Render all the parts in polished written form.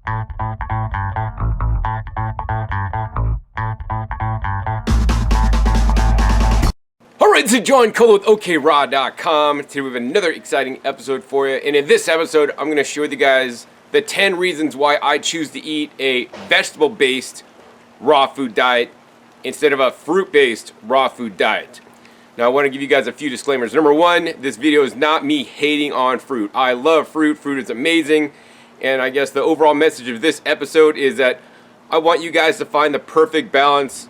Alright, this is John Cole with OKRaw.com. Today we have another exciting episode for you. And in this episode, I'm going to share with you guys the 10 reasons why I choose to eat a vegetable-based raw food diet instead of a fruit-based raw food diet. Now, I want to give you guys a few disclaimers. Number one, this video is not me hating on fruit. I love fruit. Fruit is amazing. And I guess the overall message of this episode is that I want you guys to find the perfect balance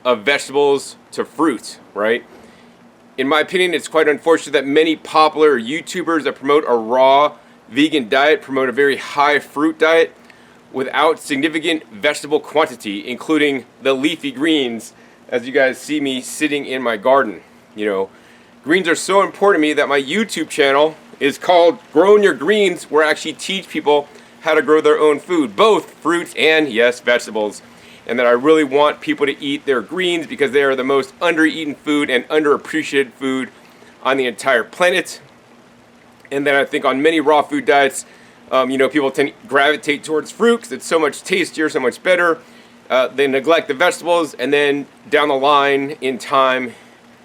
of vegetables to fruit, right? In my opinion, it's quite unfortunate that many popular YouTubers that promote a raw vegan diet promote a very high fruit diet without significant vegetable quantity, including the leafy greens, as you guys see me sitting in my garden. You know, greens are so important to me that my YouTube channel is called Growing Your Greens, where I actually teach people how to grow their own food, both fruits and, yes, vegetables. And that I really want people to eat their greens because they are the most under-eaten food and underappreciated food on the entire planet. And then I think on many raw food diets, people tend to gravitate towards fruit because it's so much tastier, so much better. They neglect the vegetables, and then down the line in time,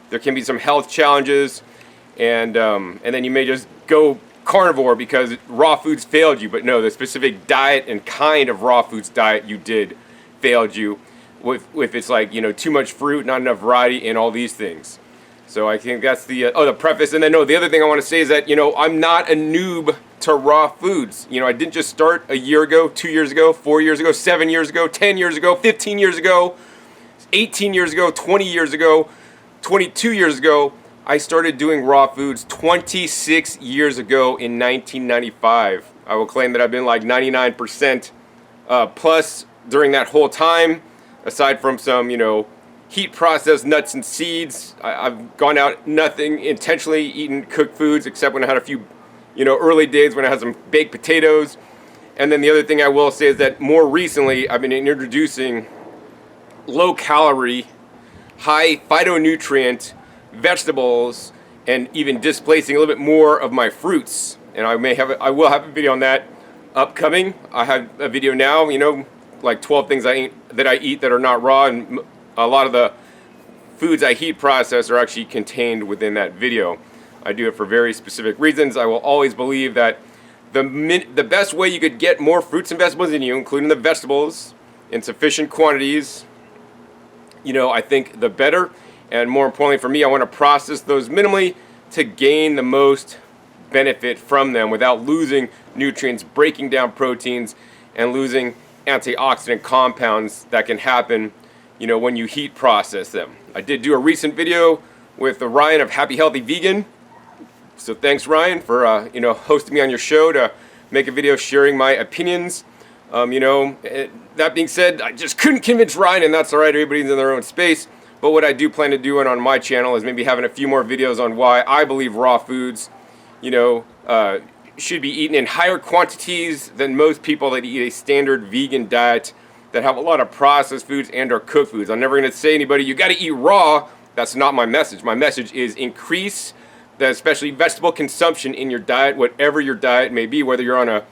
there can be some health challenges, and then you may just go carnivore because raw foods failed you. But no, the specific diet and kind of raw foods diet you did failed you with it's like, too much fruit, not enough variety, and all these things. So I think that's the preface. And then the other thing I want to say is that I'm not a noob to raw foods. I didn't just start a year ago, 2 years ago, 4 years ago, 7 years ago, 10 years ago, 15 years ago, 18 years ago, 20 years ago, 22 years ago. I started doing raw foods 26 years ago in 1995. I will claim that I've been like 99% plus during that whole time, aside from some, heat processed nuts and seeds. I've gone out nothing intentionally eaten cooked foods except when I had a few, early days when I had some baked potatoes. And then the other thing I will say is that more recently I've been introducing low calorie, high phytonutrient vegetables and even displacing a little bit more of my fruits. And I will have a video on that upcoming. I have a video now, like 12 things that I eat that are not raw, and a lot of the foods I heat process are actually contained within that video. I do it for very specific reasons. I will always believe that the best way you could get more fruits and vegetables in you, including the vegetables, in sufficient quantities, I think the better. And more importantly for me, I want to process those minimally to gain the most benefit from them without losing nutrients, breaking down proteins, and losing antioxidant compounds that can happen, when you heat process them. I did do a recent video with Ryan of Happy Healthy Vegan. So thanks, Ryan, for hosting me on your show to make a video sharing my opinions. That being said, I just couldn't convince Ryan, and that's all right. Everybody's in their own space. But what I do plan to do on my channel is maybe having a few more videos on why I believe raw foods, should be eaten in higher quantities than most people that eat a standard vegan diet that have a lot of processed foods and or cooked foods. I'm never going to say anybody, you got to eat raw. That's not my message. My message is increase the especially vegetable consumption in your diet, whatever your diet may be. Whether you're on a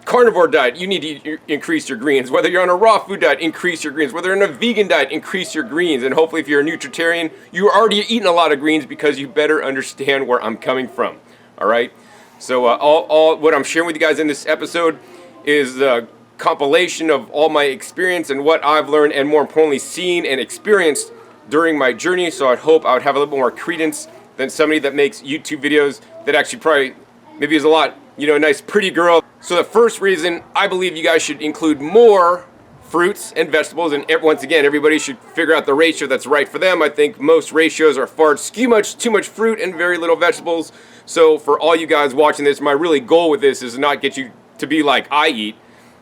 carnivore diet, you need to increase your greens. Whether you're on a raw food diet, increase your greens. Whether you're on a vegan diet, increase your greens. And hopefully if you're a nutritarian, you're already eating a lot of greens because you better understand where I'm coming from. All right? So all what I'm sharing with you guys in this episode is a compilation of all my experience and what I've learned, and more importantly, seen and experienced during my journey. So I hope I would have a little bit more credence than somebody that makes YouTube videos that actually probably maybe is a lot, nice pretty girl. So the first reason I believe you guys should include more fruits and vegetables, and once again, everybody should figure out the ratio that's right for them. I think most ratios are far too much fruit and very little vegetables. So for all you guys watching this, my really goal with this is to not get you to be like I eat.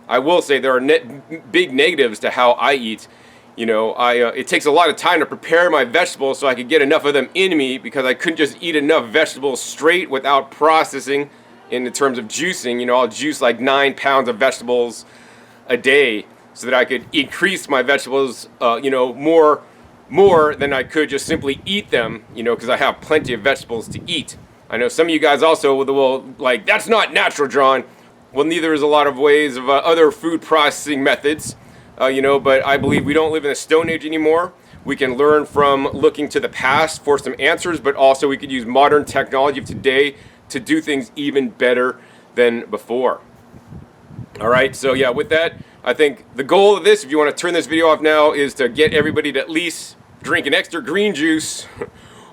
I will say there are big negatives to how I eat. It takes a lot of time to prepare my vegetables so I could get enough of them in me, because I couldn't just eat enough vegetables straight without processing in terms of juicing. I'll juice like 9 pounds of vegetables a day so that I could increase my vegetables, more than I could just simply eat them, because I have plenty of vegetables to eat. I know some of you guys also will like, that's not natural, John. Well, neither is a lot of ways of other food processing methods, but I believe we don't live in the Stone Age anymore. We can learn from looking to the past for some answers, but also we could use modern technology of today to do things even better than before. All right, so yeah, with that, I think the goal of this, if you want to turn this video off now, is to get everybody to at least drink an extra green juice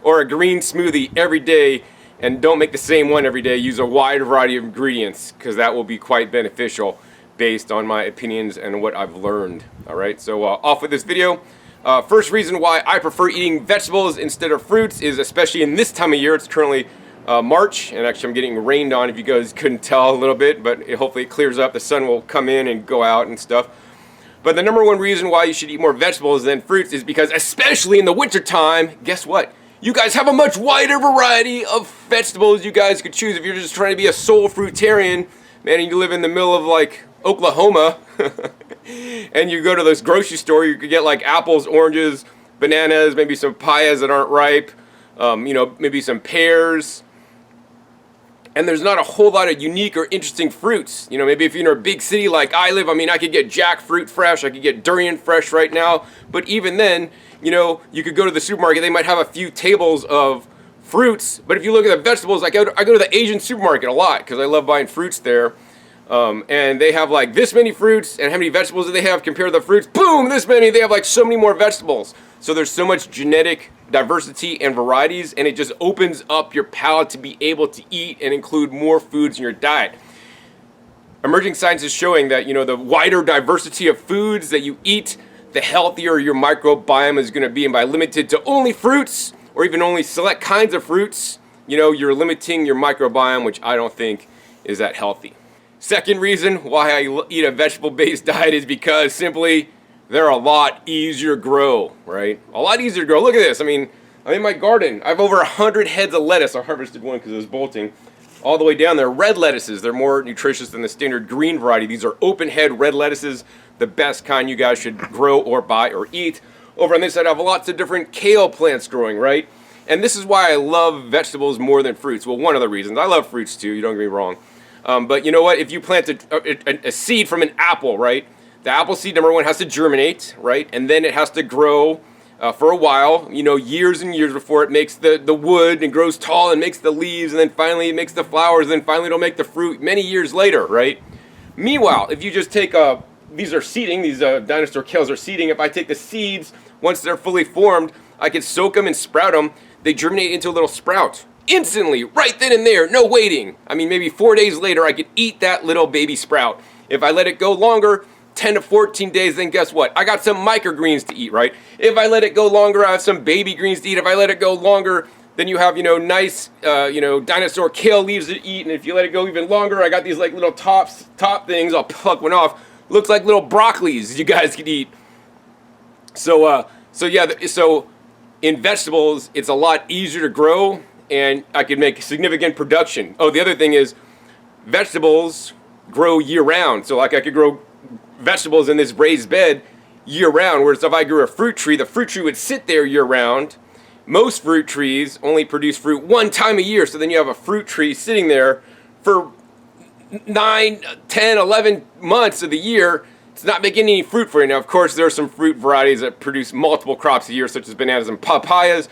or a green smoothie every day, and don't make the same one every day. Use a wide variety of ingredients, because that will be quite beneficial based on my opinions and what I've learned. All right, so off with this video. First reason why I prefer eating vegetables instead of fruits is, especially in this time of year, it's currently March, and actually I'm getting rained on if you guys couldn't tell a little bit, but hopefully it clears up. The sun will come in and go out and stuff. But the number one reason why you should eat more vegetables than fruits is because, especially in the wintertime, guess what? You guys have a much wider variety of vegetables you guys could choose. If you're just trying to be a sole fruitarian, man, and you live in the middle of like Oklahoma, and you go to this grocery store, you could get like apples, oranges, bananas, maybe some papayas that aren't ripe, maybe some pears. And there's not a whole lot of unique or interesting fruits. Maybe if you're in a big city like I live, I could get jackfruit fresh, I could get durian fresh right now. But even then, you could go to the supermarket, they might have a few tables of fruits. But if you look at the vegetables, I go to the Asian supermarket a lot because I love buying fruits there. And they have like this many fruits, and how many vegetables do they have compared to the fruits? Boom, this many. They have like so many more vegetables. So there's so much genetic diversity and varieties, and it just opens up your palate to be able to eat and include more foods in your diet. Emerging science is showing that, the wider diversity of foods that you eat, the healthier your microbiome is going to be. And by limited to only fruits, or even only select kinds of fruits, you're limiting your microbiome, which I don't think is that healthy. Second reason why I eat a vegetable-based diet is because simply they're a lot easier to grow, right? A lot easier to grow. Look at this. I'm in my garden. I have over 100 heads of lettuce. I harvested one because it was bolting all the way down there. Red lettuces. They're more nutritious than the standard green variety. These are open head red lettuces, the best kind you guys should grow or buy or eat. Over on this side, I have lots of different kale plants growing, right? And this is why I love vegetables more than fruits. Well, one of the reasons. I love fruits too, don't get me wrong. But you know what? If you plant a seed from an apple, right? The apple seed, number one, has to germinate, right? And then it has to grow for a while, years and years before it makes the wood and grows tall and makes the leaves, and then finally it makes the flowers, and then finally it'll make the fruit many years later, right? Meanwhile, if you just take these are seeding, these dinosaur kales are seeding. If I take the seeds, once they're fully formed, I can soak them and sprout them. They germinate into a little sprout. Instantly, right then and there, no waiting. Maybe 4 days later, I could eat that little baby sprout. If I let it go longer, 10 to 14 days, then guess what? I got some microgreens to eat, right? If I let it go longer, I have some baby greens to eat. If I let it go longer, then you have, nice, dinosaur kale leaves to eat. And if you let it go even longer, I got these like little top things. I'll pluck one off. Looks like little broccolis you guys could eat. So in vegetables, it's a lot easier to grow, and I could make significant production. Oh, the other thing is vegetables grow year-round. So like I could grow vegetables in this raised bed year-round, whereas if I grew a fruit tree, the fruit tree would sit there year-round. Most fruit trees only produce fruit one time a year, so then you have a fruit tree sitting there for 9, 10, 11 months of the year. It's not making any fruit for you. Now, of course, there are some fruit varieties that produce multiple crops a year, such as bananas and papayas.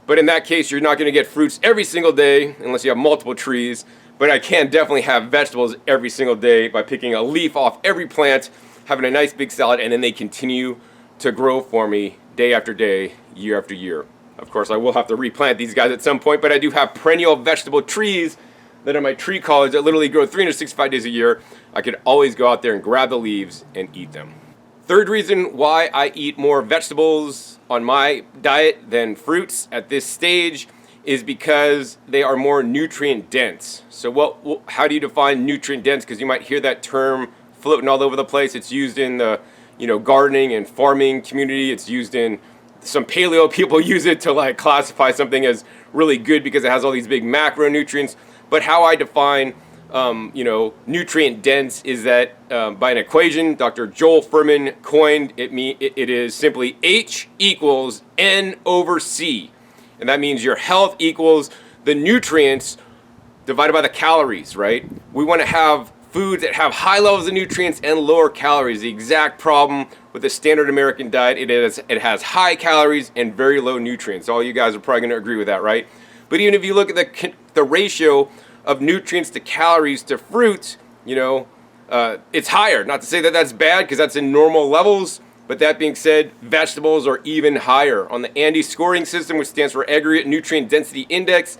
But in that case, you're not going to get fruits every single day unless you have multiple trees. But I can definitely have vegetables every single day by picking a leaf off every plant, having a nice big salad, and then they continue to grow for me day after day, year after year. Of course, I will have to replant these guys at some point, but I do have perennial vegetable trees that are my tree college that literally grow 365 days a year. I could always go out there and grab the leaves and eat them. Third reason why I eat more vegetables on my diet than fruits at this stage is because they are more nutrient dense. So how do you define nutrient dense? Because you might hear that term floating all over the place. It's used in the gardening and farming community. It's used in some paleo people use it to like classify something as really good because it has all these big macronutrients. But how I define nutrient dense is that by an equation Dr. Joel Fuhrman coined. It is simply H equals N over C. And that means your health equals the nutrients divided by the calories, right? We want to have foods that have high levels of nutrients and lower calories. The exact problem with the standard American diet, it has high calories and very low nutrients. All you guys are probably going to agree with that, right? But even if you look at the ratio of nutrients to calories to fruits, you know, it's higher. Not to say that that's bad, because that's in normal levels. But that being said, vegetables are even higher. On the Andes scoring system, which stands for Aggregate Nutrient Density Index,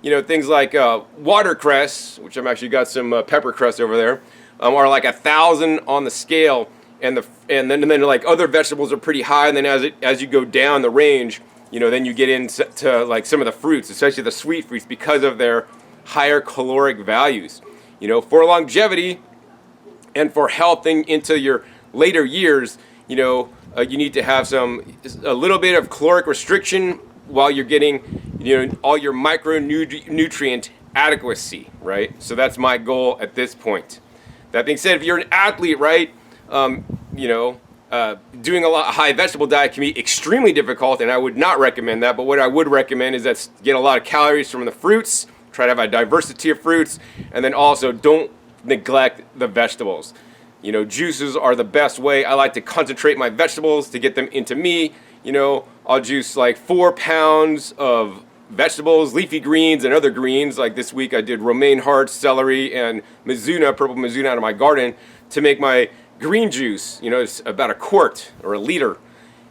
you know, things like watercress, which I've actually got some peppercress over there, are like 1,000 on the scale, and then like other vegetables are pretty high. And then as you go down the range, you know, then you get into like some of the fruits, especially the sweet fruits, because of their higher caloric values. You know, for longevity and for health into your later years, you know, you need to have a little bit of caloric restriction while you're getting, you know, all your micronutrient adequacy, right? So that's my goal at this point. That being said, if you're an athlete, right, you know, doing a high vegetable diet can be extremely difficult, and I would not recommend that. But what I would recommend is that get a lot of calories from the fruits, try to have a diversity of fruits, and then also don't neglect the vegetables. You know, juices are the best way. I like to concentrate my vegetables to get them into me. You know, I'll juice like 4 pounds of vegetables, leafy greens, and other greens. Like this week I did romaine hearts, celery, and mizuna, purple mizuna out of my garden to make my green juice. You know, it's about a quart or a liter.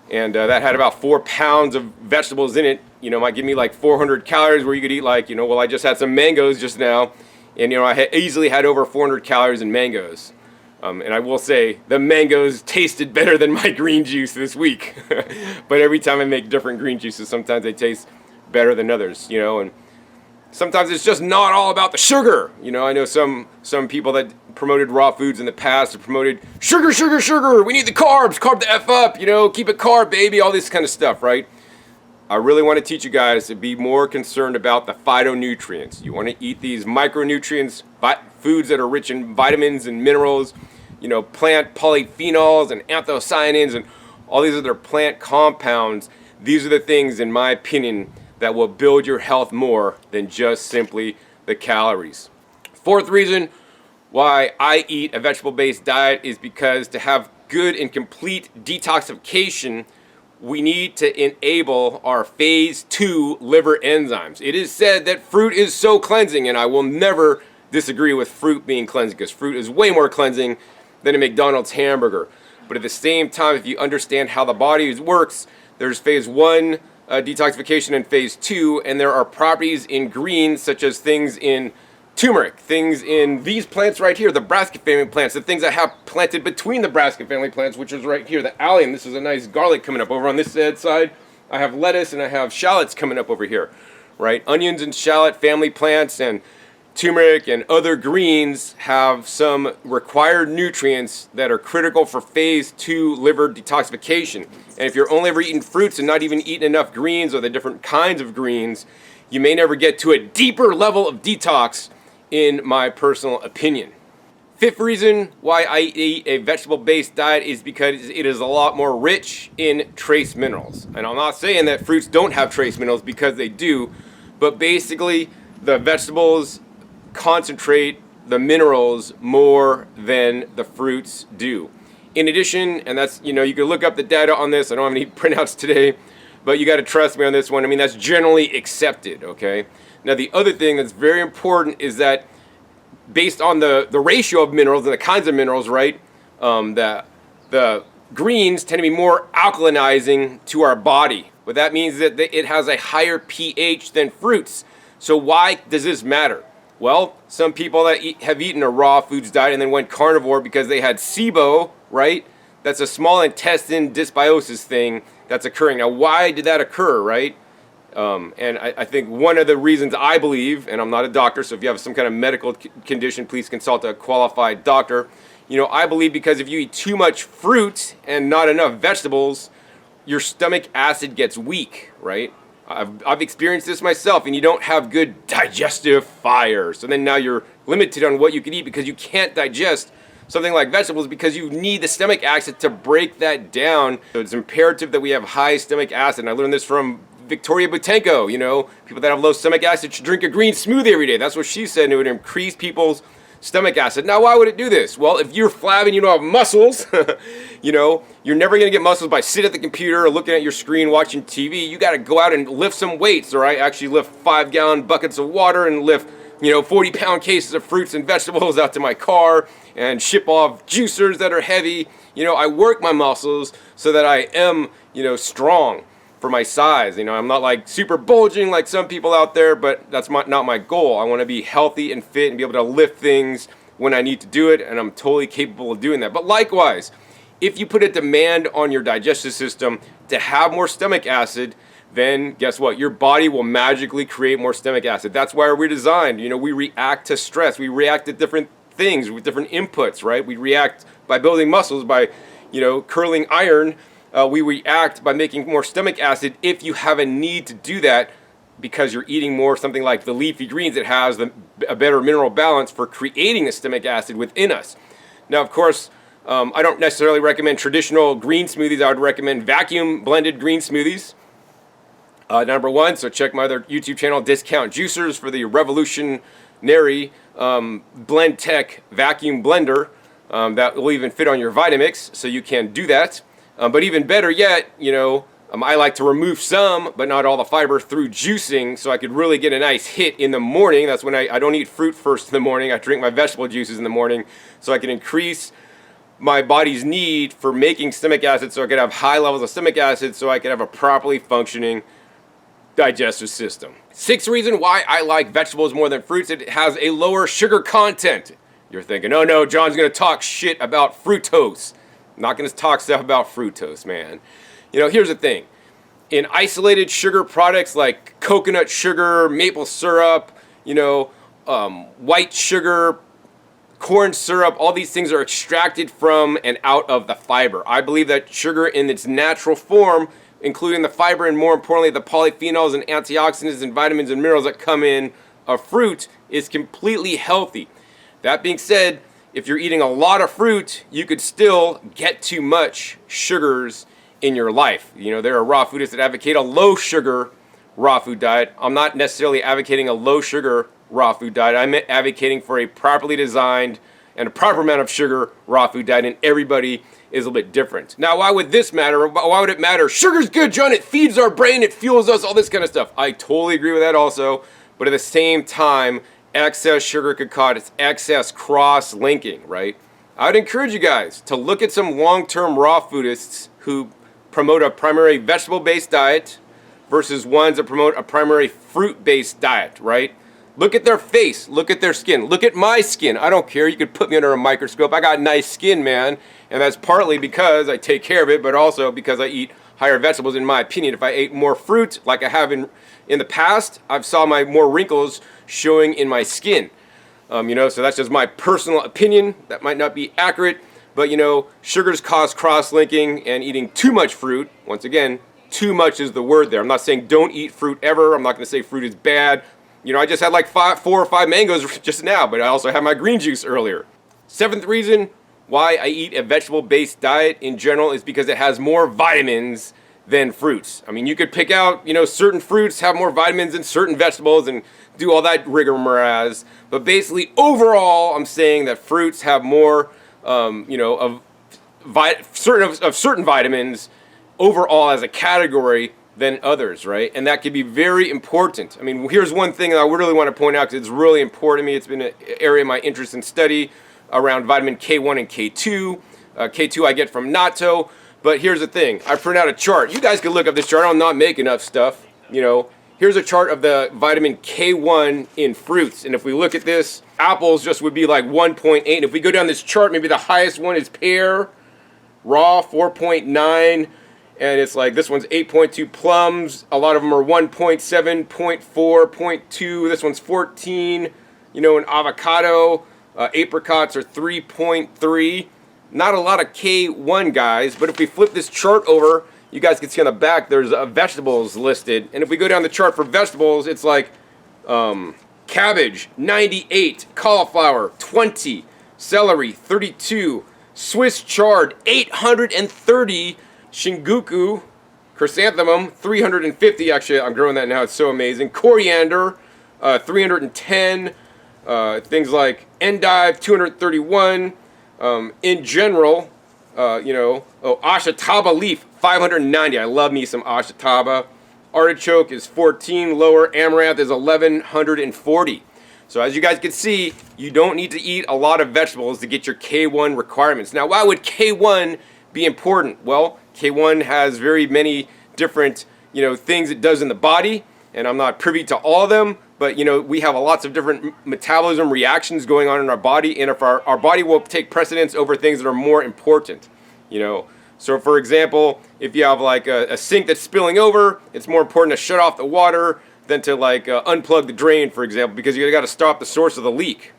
And that had about 4 pounds of vegetables in it. You know, might give me like 400 calories, where you could eat like, you know, well, I just had some mangoes just now. And, you know, I easily had over 400 calories in mangoes. And I will say, the mangoes tasted better than my green juice this week. But every time I make different green juices, sometimes they taste better than others, you know. And sometimes it's just not all about the sugar. You know, I know some people that promoted raw foods in the past have promoted sugar, sugar, sugar. We need the carbs, carb the F up, you know, keep it carb, baby, all this kind of stuff, right? I really want to teach you guys to be more concerned about the phytonutrients. You want to eat these micronutrients, foods that are rich in vitamins and minerals, you know, plant polyphenols and anthocyanins and all these other plant compounds. These are the things, in my opinion, that will build your health more than just simply the calories. Fourth reason why I eat a vegetable-based diet is because to have good and complete detoxification, we need to enable our phase 2 liver enzymes. It is said that fruit is so cleansing, and I will never disagree with fruit being cleansing, because fruit is way more cleansing than a McDonald's hamburger. But at the same time, if you understand how the body works, there's phase 1 detoxification and phase 2, and there are properties in greens, such as things in turmeric, things in these plants right here, the brassica family plants, the things I have planted between the brassica family plants, which is right here, the allium. This is a nice garlic coming up over on this side. I have lettuce and I have shallots coming up over here, right? Onions and shallot family plants and turmeric and other greens have some required nutrients that are critical for phase 2 liver detoxification. And if you're only ever eating fruits and not even eating enough greens or the different kinds of greens, you may never get to a deeper level of detox, in my personal opinion. Fifth reason why I eat a vegetable-based diet is because it is a lot more rich in trace minerals. And I'm not saying that fruits don't have trace minerals, because they do, but basically the vegetables concentrate the minerals more than the fruits do. In addition, and that's, you know, you can look up the data on this. I don't have any printouts today, but you got to trust me on this one. I mean, that's generally accepted, okay? Now, the other thing that's very important is that based on the ratio of minerals and the kinds of minerals, right, the greens tend to be more alkalinizing to our body. What that means is that it has a higher pH than fruits. So why does this matter? Well, some people that have eaten a raw foods diet and then went carnivore because they had SIBO, right? That's a small intestine dysbiosis thing that's occurring. Now, why did that occur, right? And I think one of the reasons I believe, and I'm not a doctor, so if you have some kind of medical condition, please consult a qualified doctor. You know, I believe because if you eat too much fruit and not enough vegetables, your stomach acid gets weak, right? I've experienced this myself, and you don't have good digestive fire. So then now you're limited on what you can eat because you can't digest something like vegetables because you need the stomach acid to break that down. So it's imperative that we have high stomach acid. And I learned this from Victoria Butenko. You know, people that have low stomach acid should drink a green smoothie every day. That's what she said, and it would increase people's stomach acid. Now, why would it do this? Well, if you're flabby and you don't have muscles, you know, you're never going to get muscles by sitting at the computer or looking at your screen watching TV. You got to go out and lift some weights, all right? Actually lift 5-gallon buckets of water and lift, you know, 40-pound cases of fruits and vegetables out to my car and ship off juicers that are heavy. You know, I work my muscles so that I am, you know, strong for my size. You know, I'm not like super bulging like some people out there, but that's not my goal. I want to be healthy and fit and be able to lift things when I need to do it, and I'm totally capable of doing that. But likewise, if you put a demand on your digestive system to have more stomach acid, then guess what? Your body will magically create more stomach acid. That's why we're designed. You know, we react to stress. We react to different things with different inputs, right? We react by building muscles, by, you know, curling iron. We react by making more stomach acid if you have a need to do that because you're eating more something like the leafy greens that has a better mineral balance for creating the stomach acid within us. Now, of course, I don't necessarily recommend traditional green smoothies. I would recommend vacuum blended green smoothies. Number one, so check my other YouTube channel, Discount Juicers, for the revolutionary Blend Tech vacuum blender that will even fit on your Vitamix, so you can do that. But even better yet, you know, I like to remove some, but not all the fiber through juicing, so I could really get a nice hit in the morning. That's when I don't eat fruit first in the morning. I drink my vegetable juices in the morning, so I can increase my body's need for making stomach acid, so I could have high levels of stomach acid, so I could have a properly functioning digestive system. Sixth reason why I like vegetables more than fruits: it has a lower sugar content. You're thinking, oh no, John's gonna talk shit about fructose. I'm not gonna talk stuff about fructose, man. You know, here's the thing. In isolated sugar products like coconut sugar, maple syrup, you know, white sugar, corn syrup, all these things are extracted from and out of the fiber. I believe that sugar in its natural form, including the fiber and more importantly the polyphenols and antioxidants and vitamins and minerals that come in a fruit, is completely healthy. That being said, if you're eating a lot of fruit, you could still get too much sugars in your life. You know, there are raw foodists that advocate a low sugar raw food diet. I'm not necessarily advocating a low sugar raw food diet. I'm advocating for a properly designed and a proper amount of sugar raw food diet, and everybody is a little bit different. Now, why would this matter? Why would it matter? Sugar's good, John. It feeds our brain. It fuels us, all this kind of stuff. I totally agree with that also. But at the same time, excess sugar could cause excess cross-linking, right? I would encourage you guys to look at some long-term raw foodists who promote a primary vegetable-based diet versus ones that promote a primary fruit-based diet, right? Look at their face. Look at their skin. Look at my skin. I don't care. You could put me under a microscope. I got nice skin, man. And that's partly because I take care of it, but also because I eat higher vegetables, in my opinion. If I ate more fruit like I have in the past, I've saw my more wrinkles showing in my skin. You know, so that's just my personal opinion. That might not be accurate, but you know, sugars cause cross-linking, and eating too much fruit, once again, too much is the word there. I'm not saying don't eat fruit ever. I'm not going to say fruit is bad. You know, I just had like 4 or 5 mangoes just now, but I also had my green juice earlier. Seventh reason why I eat a vegetable-based diet in general is because it has more vitamins than fruits. I mean, you could pick out, you know, certain fruits have more vitamins than certain vegetables and do all that rigmarole. But basically, overall, I'm saying that fruits have more, you know, of certain vitamins overall as a category than others, right? And that could be very important. I mean, here's one thing that I really want to point out because it's really important to me. It's been an area of my interest and study around vitamin K1 and K2. K2 I get from natto. But here's the thing. I print out a chart. You guys can look up this chart. I'm not making up stuff. You know, here's a chart of the vitamin K1 in fruits. And if we look at this, apples just would be like 1.8. And if we go down this chart, maybe the highest one is pear, raw, 4.9. And it's like this one's 8.2. Plums, a lot of them are 1.7, 0.4, 0.2. This one's 14. You know, an avocado, apricots are 3.3. Not a lot of K1, guys, but if we flip this chart over, you guys can see on the back there's vegetables listed. And if we go down the chart for vegetables, it's like cabbage, 98, cauliflower, 20, celery, 32, Swiss chard, 830, shinguku, chrysanthemum, 350. Actually, I'm growing that now. It's so amazing. Coriander, 310. things like endive 231, in general, ashitaba leaf 590. I love me some ashitaba. Artichoke is 14, lower amaranth is 1140. So as you guys can see, you don't need to eat a lot of vegetables to get your K1 requirements. Now, why would K1 be important? Well, K1 has very many different, things it does in the body, and I'm not privy to all of them, but, we have lots of different metabolism reactions going on in our body, and if our body will take precedence over things that are more important, So, for example, if you have like a sink that's spilling over, it's more important to shut off the water than to unplug the drain, for example, because you got to stop the source of the leak.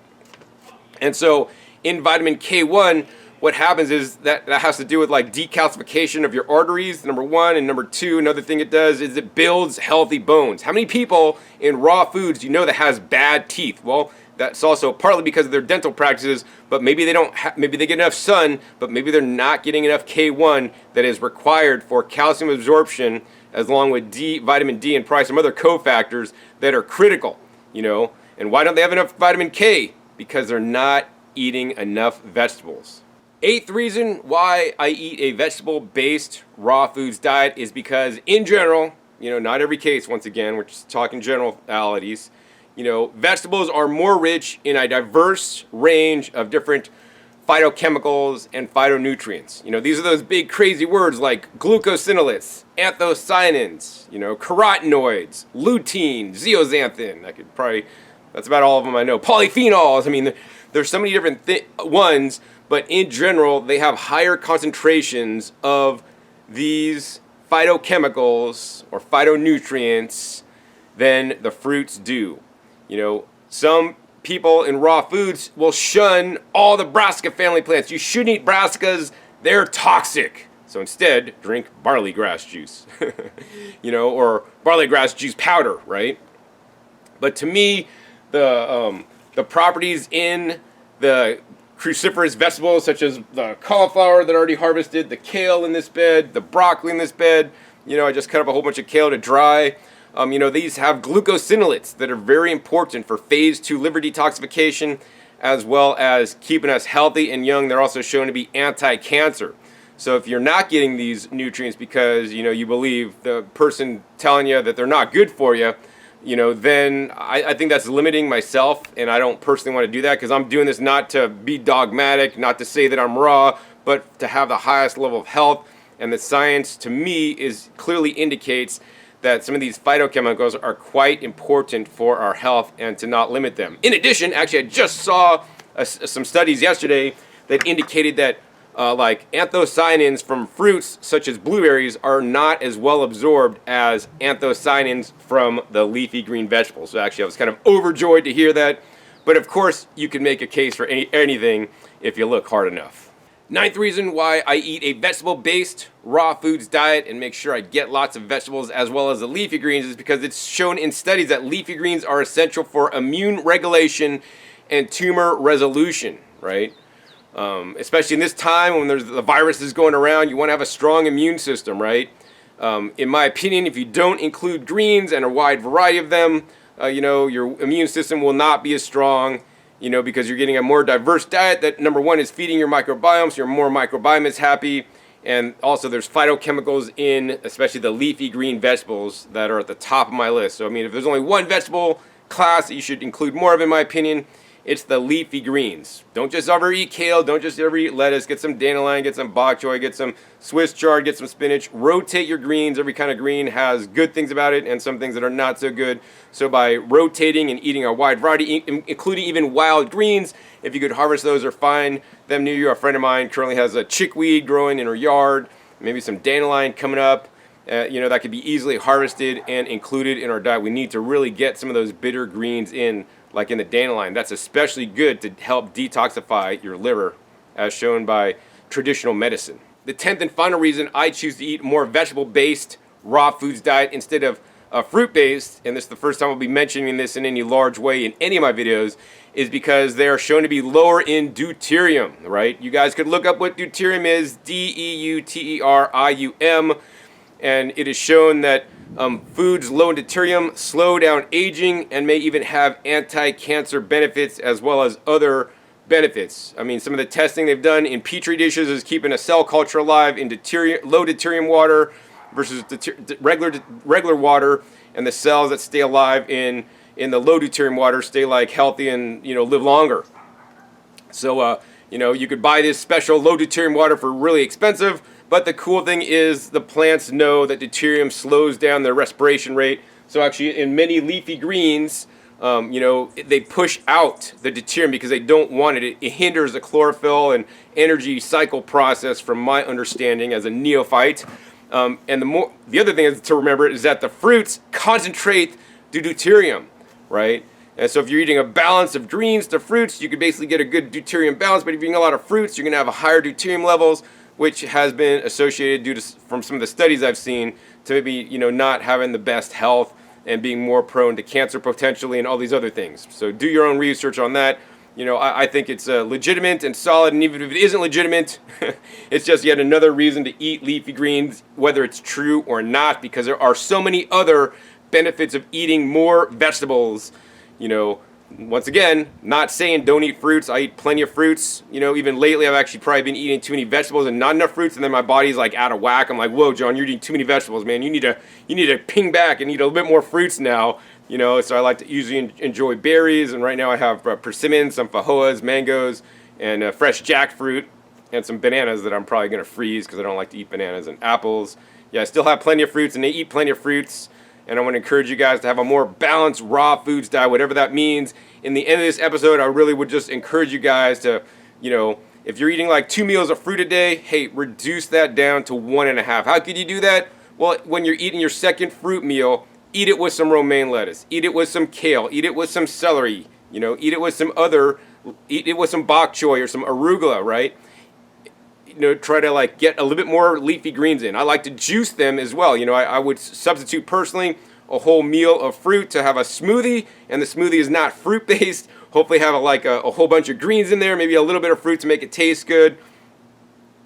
And so in vitamin K1, what happens is that has to do with decalcification of your arteries, number one, and number two, another thing it does is it builds healthy bones. How many people in raw foods do you know that has bad teeth? Well, that's also partly because of their dental practices, but maybe they don't. Maybe they get enough sun, but maybe they're not getting enough K1 that is required for calcium absorption, as along with vitamin D, and probably some other cofactors that are critical. And why don't they have enough vitamin K? Because they're not eating enough vegetables. Eighth reason why I eat a vegetable-based raw foods diet is because, in general, not every case. Once again, we're just talking generalities. Vegetables are more rich in a diverse range of different phytochemicals and phytonutrients. These are those big crazy words like glucosinolates, anthocyanins, carotenoids, lutein, zeaxanthin. That's about all of them I know. Polyphenols. I mean, there's so many different ones, but in general, they have higher concentrations of these phytochemicals or phytonutrients than the fruits do. Some people in raw foods will shun all the brassica family plants. You shouldn't eat brassicas, they're toxic. So instead, drink barley grass juice, or barley grass juice powder, right? But to me, the properties in the cruciferous vegetables, such as the cauliflower that I already harvested, the kale in this bed, the broccoli in this bed, I just cut up a whole bunch of kale to dry. These have glucosinolates that are very important for phase 2 liver detoxification, as well as keeping us healthy and young. They're also shown to be anti-cancer. So if you're not getting these nutrients because, you believe the person telling you that they're not good for you, then I think that's limiting myself, and I don't personally want to do that, because I'm doing this not to be dogmatic, not to say that I'm raw, but to have the highest level of health. And the science, to me, clearly indicates that some of these phytochemicals are quite important for our health, and to not limit them. In addition, actually, I just saw some studies yesterday that indicated that anthocyanins from fruits such as blueberries are not as well absorbed as anthocyanins from the leafy green vegetables. So actually, I was kind of overjoyed to hear that. But of course, you can make a case for anything if you look hard enough. Ninth reason why I eat a vegetable-based raw foods diet and make sure I get lots of vegetables as well as the leafy greens is because it's shown in studies that leafy greens are essential for immune regulation and tumor resolution, right? Especially in this time when there's the viruses going around, you want to have a strong immune system, right? In my opinion, if you don't include greens and a wide variety of them, your immune system will not be as strong, because you're getting a more diverse diet that, number one, is feeding your microbiome, so your more microbiome is happy. And also there's phytochemicals in, especially the leafy green vegetables, that are at the top of my list. So, if there's only one vegetable class that you should include more of, in my opinion, it's the leafy greens. Don't just ever eat kale. Don't just ever eat lettuce. Get some dandelion, get some bok choy, get some Swiss chard, get some spinach. Rotate your greens. Every kind of green has good things about it and some things that are not so good. So by rotating and eating a wide variety, including even wild greens, if you could harvest those or find them near you. A friend of mine currently has a chickweed growing in her yard, maybe some dandelion coming up. That could be easily harvested and included in our diet. We need to really get some of those bitter greens in, like in the dandelion. That's especially good to help detoxify your liver, as shown by traditional medicine. The 10th and final reason I choose to eat a more vegetable-based raw foods diet instead of fruit-based, and this is the first time I'll be mentioning this in any large way in any of my videos, is because they are shown to be lower in deuterium, right? You guys could look up what deuterium is, Deuterium, and it is shown that Foods low in deuterium slow down aging and may even have anti-cancer benefits as well as other benefits. I mean, some of the testing they've done in petri dishes is keeping a cell culture alive in low deuterium water versus regular water, and the cells that stay alive in the low deuterium water stay like healthy and live longer. So you could buy this special low deuterium water for really expensive, but the cool thing is the plants know that deuterium slows down their respiration rate. So actually in many leafy greens, they push out the deuterium because they don't want it. It hinders the chlorophyll and energy cycle process from my understanding as a neophyte. And the other thing to remember is that the fruits concentrate the deuterium, right? And so if you're eating a balance of greens to fruits, you could basically get a good deuterium balance. But if you're eating a lot of fruits, you're going to have a higher deuterium levels, which has been associated from some of the studies I've seen to maybe not having the best health and being more prone to cancer potentially and all these other things. So do your own research on that. I think it's legitimate and solid, and even if it isn't legitimate, it's just yet another reason to eat leafy greens, whether it's true or not, because there are so many other benefits of eating more vegetables. Once again, not saying don't eat fruits. I eat plenty of fruits. Even lately I've actually probably been eating too many vegetables and not enough fruits, and then my body's like out of whack. I'm like, whoa, John, you're eating too many vegetables, man. You need to ping back and eat a little bit more fruits now. So I like to usually enjoy berries, and right now I have persimmons, some feijoas, mangoes, and fresh jackfruit, and some bananas that I'm probably going to freeze because I don't like to eat bananas, and apples. Yeah, I still have plenty of fruits, and they eat plenty of fruits. And I want to encourage you guys to have a more balanced raw foods diet, whatever that means. In the end of this episode, I really would just encourage you guys to, if you're eating like 2 meals of fruit a day, hey, reduce that down to 1.5. How could you do that? Well, when you're eating your second fruit meal, eat it with some romaine lettuce, eat it with some kale, eat it with some celery, eat it with some bok choy or some arugula, right? Try to get a little bit more leafy greens in. I like to juice them as well. I would substitute personally a whole meal of fruit to have a smoothie, and the smoothie is not fruit based. Hopefully have a whole bunch of greens in there, maybe a little bit of fruit to make it taste good.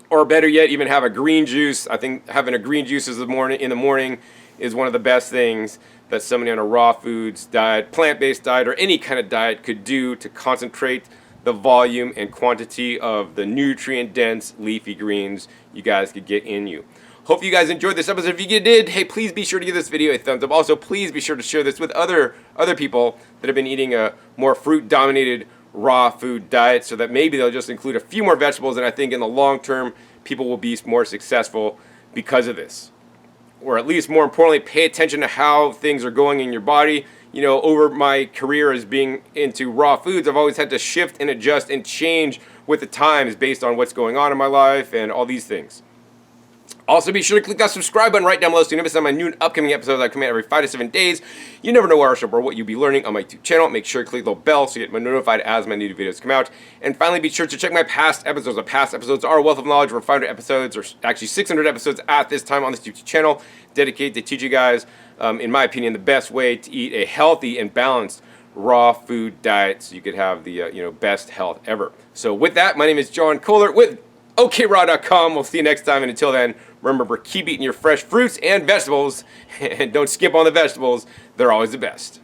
Or better yet, even have a green juice. I think having a green juice in the morning is one of the best things that somebody on a raw foods diet, plant-based diet, or any kind of diet could do to concentrate the volume and quantity of the nutrient-dense leafy greens you guys could get in you. Hope you guys enjoyed this episode. If you did, hey, please be sure to give this video a thumbs up. Also, please be sure to share this with other people that have been eating a more fruit-dominated raw food diet, so that maybe they'll just include a few more vegetables, and I think in the long term, people will be more successful because of this. Or at least, more importantly, pay attention to how things are going in your body. Over my career as being into raw foods, I've always had to shift and adjust and change with the times based on what's going on in my life and all these things. Also, be sure to click that subscribe button right down below so you never miss on my new and upcoming episodes that come out every 5 to 7 days. You never know where or what you'll be learning on my YouTube channel. Make sure to click the little bell so you get notified as my new videos come out. And finally, be sure to check my past episodes. The past episodes are a wealth of knowledge. We're 500 episodes, or actually 600 episodes at this time on this YouTube channel, dedicated to teach you guys, in my opinion, the best way to eat a healthy and balanced raw food diet so you could have the best health ever. So with that, my name is John Kohler with OKRaw.com. We'll see you next time, and until then, remember, keep eating your fresh fruits and vegetables, and don't skip on the vegetables. They're always the best.